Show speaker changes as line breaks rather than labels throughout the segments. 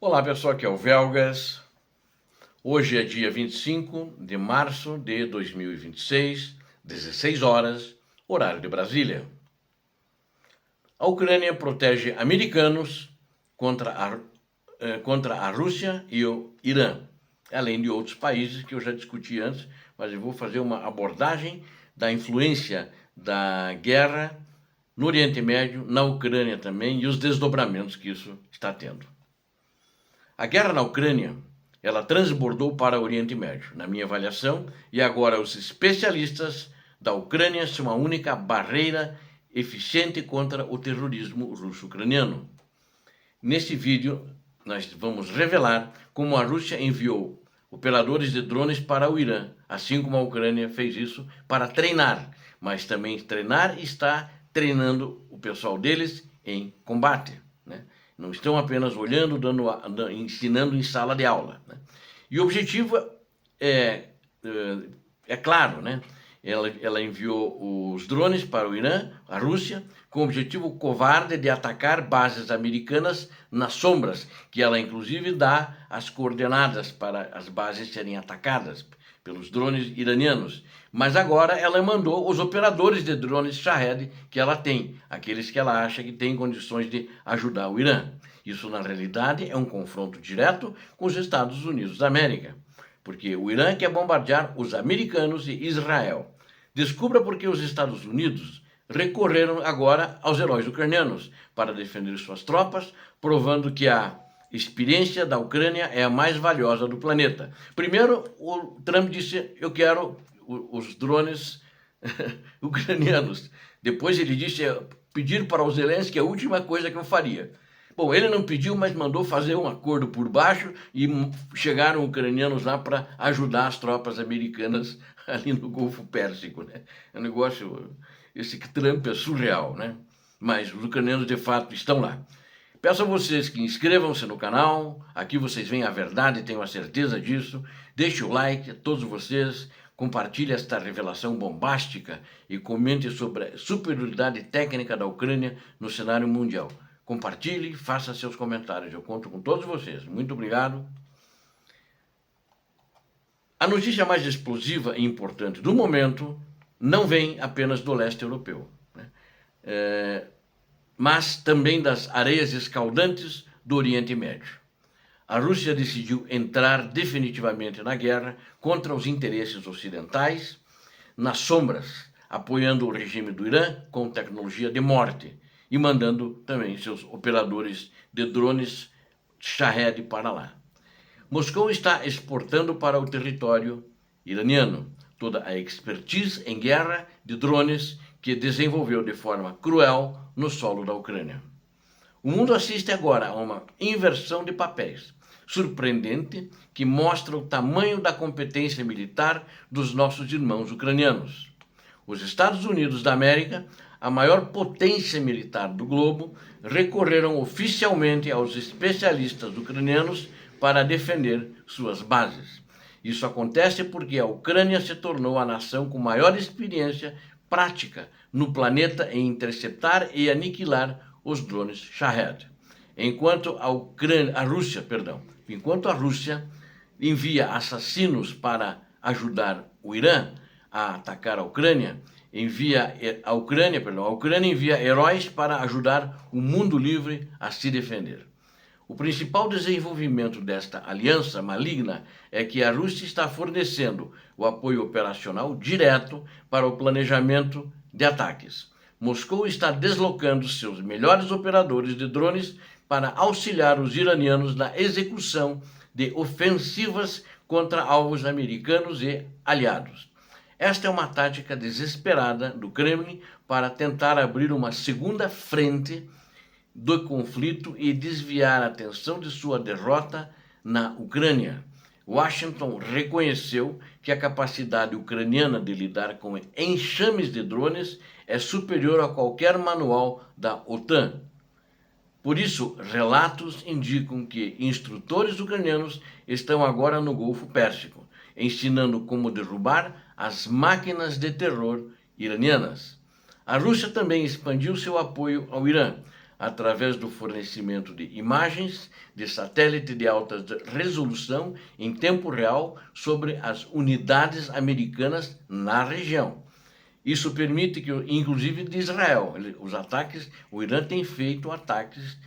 Olá pessoal, aqui é o Velgas. Hoje é dia 25 de março de 2026, 16 horas, horário de Brasília. A Ucrânia protege americanos contra a Rússia e o Irã, além de outros países que eu já discuti antes, mas eu vou fazer uma abordagem da influência da guerra no Oriente Médio, na Ucrânia também, e os desdobramentos que isso está tendo. A guerra na Ucrânia, ela transbordou para o Oriente Médio, na minha avaliação, e agora os especialistas da Ucrânia são a única barreira eficiente contra o terrorismo russo-ucraniano. Neste vídeo, nós vamos revelar como a Rússia enviou operadores de drones para o Irã, assim como a Ucrânia fez isso para treinar, mas também treinar e está treinando o pessoal deles em combate, né? Não estão apenas olhando, ensinando em sala de aula, né? E o objetivo é claro, né? Ela enviou os drones para o Irã, a Rússia, com o objetivo covarde de atacar bases americanas nas sombras, que ela inclusive dá as coordenadas para as bases serem atacadas pelos drones iranianos. Mas agora ela mandou os operadores de drones Shahed que ela tem, aqueles que ela acha que tem condições de ajudar o Irã. Isso, na realidade, é um confronto direto com os Estados Unidos da América, porque o Irã quer bombardear os americanos e Israel. Descubra por que os Estados Unidos recorreram agora aos heróis ucranianos para defender suas tropas, provando que a experiência da Ucrânia é a mais valiosa do planeta. Primeiro, o Trump disse: eu quero os drones ucranianos. Depois ele disse: pedir para o Zelensky é a última coisa que eu faria. Bom, ele não pediu, mas mandou fazer um acordo por baixo e chegaram ucranianos lá para ajudar as tropas americanas ali no Golfo Pérsico, né? É um negócio, esse Trump é surreal, né? Mas os ucranianos de fato estão lá. Peço a vocês que inscrevam-se no canal, aqui vocês veem a verdade, tenho a certeza disso. Deixe o like a todos vocês, compartilhe esta revelação bombástica e comente sobre a superioridade técnica da Ucrânia no cenário mundial. Compartilhe, faça seus comentários, eu conto com todos vocês. Muito obrigado. A notícia mais explosiva e importante do momento não vem apenas do leste europeu, né? Mas também das areias escaldantes do Oriente Médio. A Rússia decidiu entrar definitivamente na guerra contra os interesses ocidentais, nas sombras, apoiando o regime do Irã com tecnologia de morte e mandando também seus operadores de drones Shahed para lá. Moscou está exportando para o território iraniano toda a expertise em guerra de drones que desenvolveu de forma cruel no solo da Ucrânia. O mundo assiste agora a uma inversão de papéis surpreendente que mostra o tamanho da competência militar dos nossos irmãos ucranianos. Os Estados Unidos da América, a maior potência militar do globo, recorreram oficialmente aos especialistas ucranianos para defender suas bases. Isso acontece porque a Ucrânia se tornou a nação com maior experiência prática no planeta em interceptar e aniquilar os drones Shahed. Enquanto a Rússia envia assassinos para ajudar o Irã a atacar a Ucrânia, a Ucrânia envia heróis para ajudar o mundo livre a se defender. O principal desenvolvimento desta aliança maligna é que a Rússia está fornecendo o apoio operacional direto para o planejamento de ataques. Moscou está deslocando seus melhores operadores de drones para auxiliar os iranianos na execução de ofensivas contra alvos americanos e aliados. Esta é uma tática desesperada do Kremlin para tentar abrir uma segunda frente do conflito e desviar a atenção de sua derrota na Ucrânia. Washington reconheceu que a capacidade ucraniana de lidar com enxames de drones é superior a qualquer manual da OTAN. Por isso, relatos indicam que instrutores ucranianos estão agora no Golfo Pérsico, ensinando como derrubar as máquinas de terror iranianas. A Rússia também expandiu seu apoio ao Irã. através do fornecimento de imagens de satélite de alta resolução em tempo real sobre as unidades americanas na região. Isso permite que, inclusive de Israel, os ataques, o Irã tem feito ataques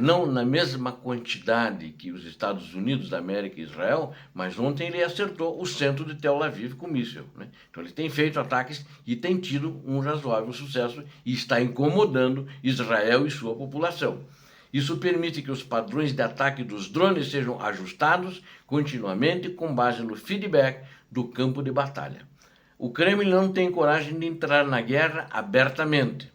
não na mesma quantidade que os Estados Unidos da América e Israel, mas ontem ele acertou o centro de Tel Aviv com míssil, né? Então ele tem feito ataques e tem tido um razoável sucesso e está incomodando Israel e sua população. Isso permite que os padrões de ataque dos drones sejam ajustados continuamente com base no feedback do campo de batalha. O Kremlin não tem coragem de entrar na guerra abertamente,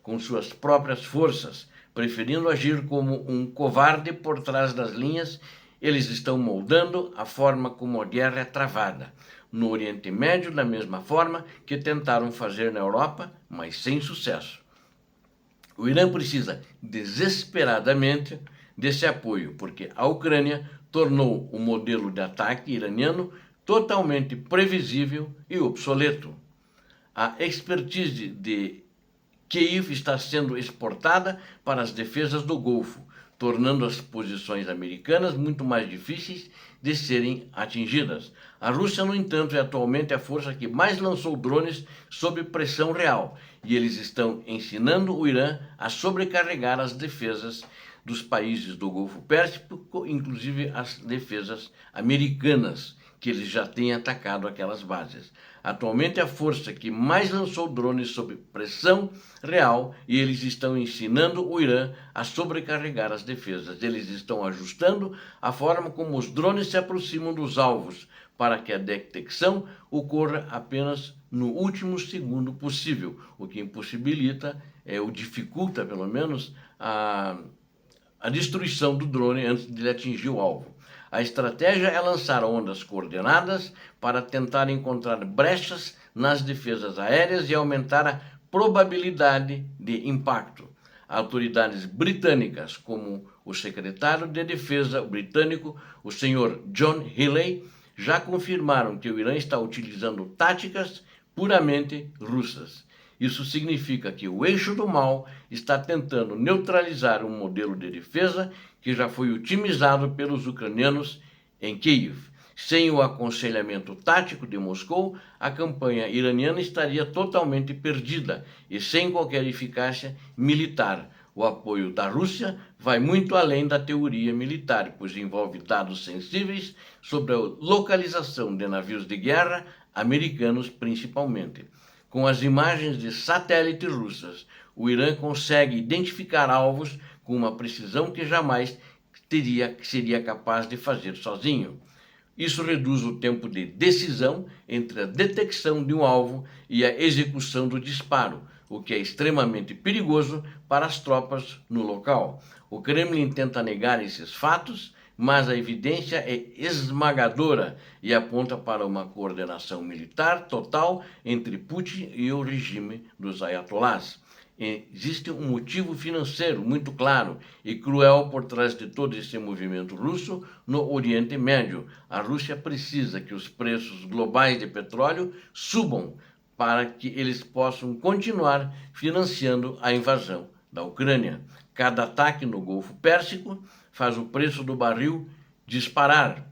com suas próprias forças, preferindo agir como um covarde por trás das linhas. Eles estão moldando a forma como a guerra é travada. No Oriente Médio, da mesma forma que tentaram fazer na Europa, mas sem sucesso. O Irã precisa desesperadamente desse apoio, porque a Ucrânia tornou o modelo de ataque iraniano totalmente previsível e obsoleto. A expertise de Kiev está sendo exportada para as defesas do Golfo, tornando as posições americanas muito mais difíceis de serem atingidas. A Rússia, no entanto, é atualmente a força que mais lançou drones sob pressão real, e eles estão ensinando o Irã a sobrecarregar as defesas dos países do Golfo Pérsico, inclusive as defesas americanas, que eles já têm atacado aquelas bases. Atualmente é a força que mais lançou drones sob pressão real, e eles estão ensinando o Irã a sobrecarregar as defesas. Eles estão ajustando a forma como os drones se aproximam dos alvos para que a detecção ocorra apenas no último segundo possível, o que impossibilita, ou dificulta pelo menos, a destruição do drone antes de ele atingir o alvo. A estratégia é lançar ondas coordenadas para tentar encontrar brechas nas defesas aéreas e aumentar a probabilidade de impacto. Autoridades britânicas, como o secretário de Defesa britânico, o senhor John Healey, já confirmaram que o Irã está utilizando táticas puramente russas. Isso significa que o eixo do mal está tentando neutralizar um modelo de defesa que já foi otimizado pelos ucranianos em Kiev. Sem o aconselhamento tático de Moscou, a campanha iraniana estaria totalmente perdida e sem qualquer eficácia militar. O apoio da Rússia vai muito além da teoria militar, pois envolve dados sensíveis sobre a localização de navios de guerra, americanos principalmente. Com as imagens de satélite russas, o Irã consegue identificar alvos com uma precisão que jamais seria capaz de fazer sozinho. Isso reduz o tempo de decisão entre a detecção de um alvo e a execução do disparo, o que é extremamente perigoso para as tropas no local. O Kremlin tenta negar esses fatos, mas a evidência é esmagadora e aponta para uma coordenação militar total entre Putin e o regime dos ayatollahs. Existe um motivo financeiro muito claro e cruel por trás de todo esse movimento russo no Oriente Médio. A Rússia precisa que os preços globais de petróleo subam para que eles possam continuar financiando a invasão da Ucrânia. Cada ataque no Golfo Pérsico faz o preço do barril disparar,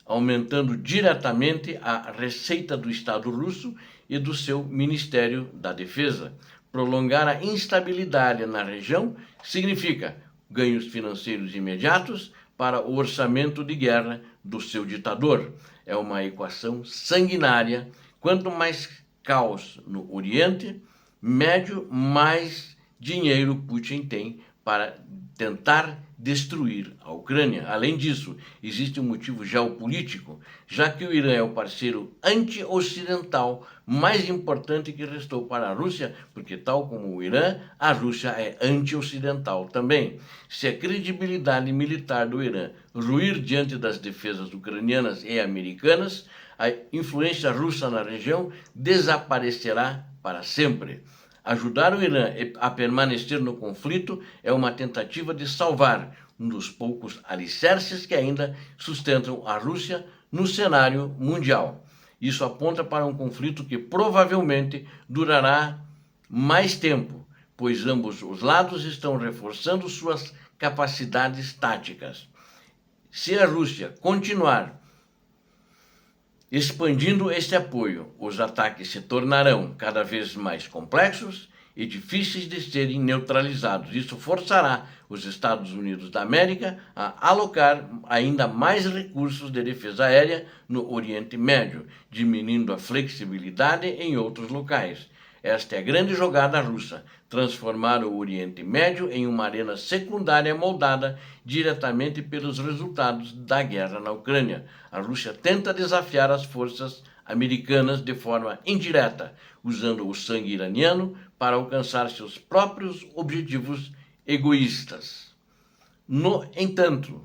aumentando diretamente a receita do Estado russo e do seu Ministério da Defesa. Prolongar a instabilidade na região significa ganhos financeiros imediatos para o orçamento de guerra do seu ditador. É uma equação sanguinária. Quanto mais caos no Oriente Médio, mais dinheiro Putin tem para tentar destruir a Ucrânia. Além disso, existe um motivo geopolítico, já que o Irã é o parceiro anti-ocidental mais importante que restou para a Rússia, porque tal como o Irã, a Rússia é anti-ocidental também. Se a credibilidade militar do Irã ruir diante das defesas ucranianas e americanas, a influência russa na região desaparecerá para sempre. Ajudar o Irã a permanecer no conflito é uma tentativa de salvar um dos poucos alicerces que ainda sustentam a Rússia no cenário mundial. Isso aponta para um conflito que provavelmente durará mais tempo, pois ambos os lados estão reforçando suas capacidades táticas. Se a Rússia continuar expandindo este apoio, os ataques se tornarão cada vez mais complexos e difíceis de serem neutralizados. Isso forçará os Estados Unidos da América a alocar ainda mais recursos de defesa aérea no Oriente Médio, diminuindo a flexibilidade em outros locais. Esta é a grande jogada russa, transformar o Oriente Médio em uma arena secundária moldada diretamente pelos resultados da guerra na Ucrânia. A Rússia tenta desafiar as forças americanas de forma indireta, usando o sangue iraniano para alcançar seus próprios objetivos egoístas. No entanto,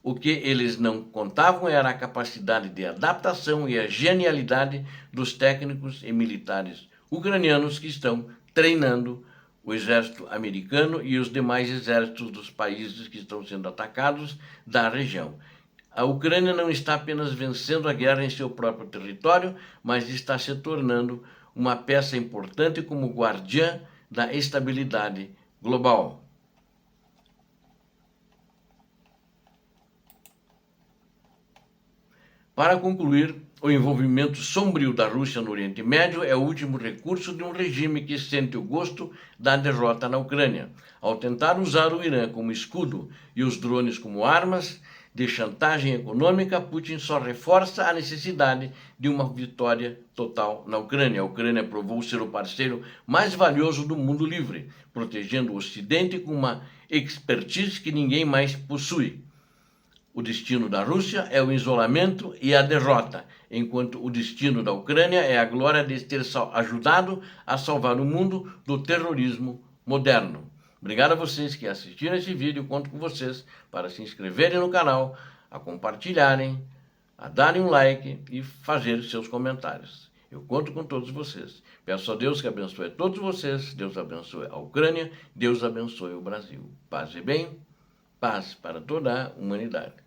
o que eles não contavam era a capacidade de adaptação e a genialidade dos técnicos e militares ucranianos que estão treinando o exército americano e os demais exércitos dos países que estão sendo atacados da região. A Ucrânia não está apenas vencendo a guerra em seu próprio território, mas está se tornando uma peça importante como guardiã da estabilidade global. Para concluir, o envolvimento sombrio da Rússia no Oriente Médio é o último recurso de um regime que sente o gosto da derrota na Ucrânia. Ao tentar usar o Irã como escudo e os drones como armas de chantagem econômica, Putin só reforça a necessidade de uma vitória total na Ucrânia. A Ucrânia provou ser o parceiro mais valioso do mundo livre, protegendo o Ocidente com uma expertise que ninguém mais possui. O destino da Rússia é o isolamento e a derrota, enquanto o destino da Ucrânia é a glória de ter ajudado a salvar o mundo do terrorismo moderno. Obrigado a vocês que assistiram esse vídeo. Conto com vocês para se inscreverem no canal, a compartilharem, a darem um like e fazer seus comentários. Eu conto com todos vocês. Peço a Deus que abençoe todos vocês. Deus abençoe a Ucrânia. Deus abençoe o Brasil. Paz e bem. Paz para toda a humanidade.